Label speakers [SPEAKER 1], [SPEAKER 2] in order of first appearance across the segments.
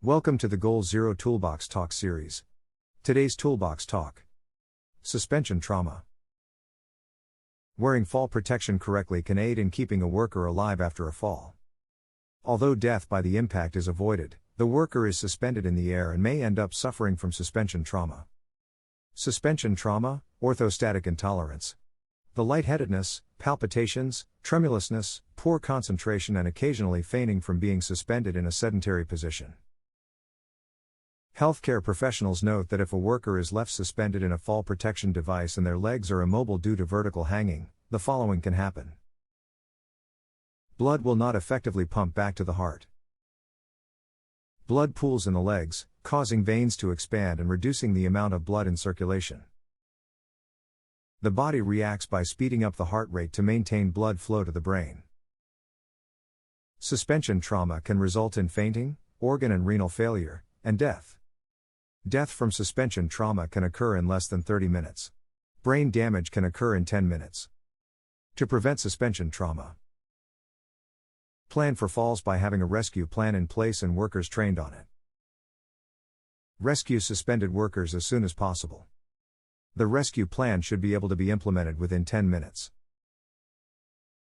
[SPEAKER 1] Welcome to the GoalZero Toolbox Talk series. Today's Toolbox Talk: Suspension trauma. Wearing fall protection correctly can aid in keeping a worker alive after a fall. Although death by the impact is avoided, the worker is suspended in the air and may end up suffering from suspension trauma. Suspension trauma, orthostatic intolerance. The lightheadedness, palpitations, tremulousness, poor concentration, and occasionally fainting from being suspended in a sedentary position. Healthcare professionals note that if a worker is left suspended in a fall protection device and their legs are immobile due to vertical hanging, the following can happen. Blood will not effectively pump back to the heart. Blood pools in the legs, causing veins to expand and reducing the amount of blood in circulation. The body reacts by speeding up the heart rate to maintain blood flow to the brain. Suspension trauma can result in fainting, organ and renal failure, and death. Death from suspension trauma can occur in less than 30 minutes. Brain damage can occur in 10 minutes. To prevent suspension trauma, plan for falls by having a rescue plan in place and workers trained on it. Rescue suspended workers as soon as possible. The rescue plan should be able to be implemented within 10 minutes.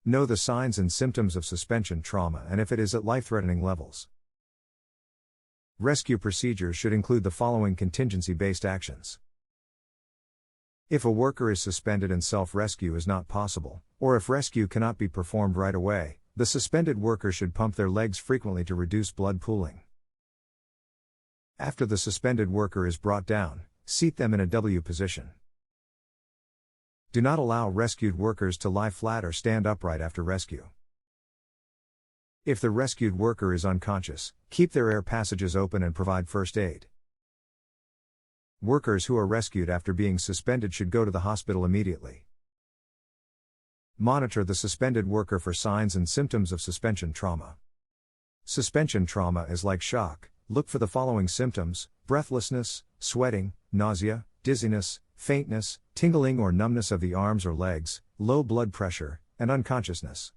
[SPEAKER 1] Know the signs and symptoms of suspension trauma and if it is at life-threatening levels. Rescue procedures should include the following contingency-based actions. If a worker is suspended and self-rescue is not possible, or if rescue cannot be performed right away, the suspended worker should pump their legs frequently to reduce blood pooling. After the suspended worker is brought down, seat them in a W position. Do not allow rescued workers to lie flat or stand upright after rescue. If the rescued worker is unconscious, keep their air passages open and provide first aid. Workers who are rescued after being suspended should go to the hospital immediately. Monitor the suspended worker for signs and symptoms of suspension trauma. Suspension trauma is like shock. Look for the following symptoms: breathlessness, sweating, nausea, dizziness, faintness, tingling or numbness of the arms or legs, low blood pressure, and unconsciousness.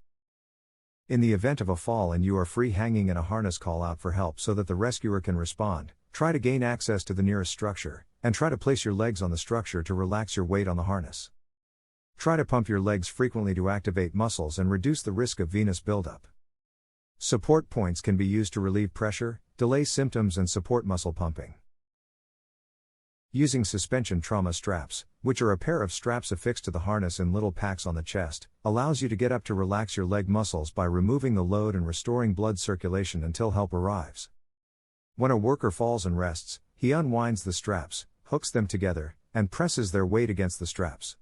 [SPEAKER 1] In the event of a fall and you are free hanging in a harness, call out for help so that the rescuer can respond. Try to gain access to the nearest structure, and try to place your legs on the structure to relax your weight on the harness. Try to pump your legs frequently to activate muscles and reduce the risk of venous buildup. Support points can be used to relieve pressure, delay symptoms, and support muscle pumping. Using suspension trauma straps, which are a pair of straps affixed to the harness in little packs on the chest, allows you to get up to relax your leg muscles by removing the load and restoring blood circulation until help arrives. When a worker falls and rests, he unwinds the straps, hooks them together, and presses their weight against the straps.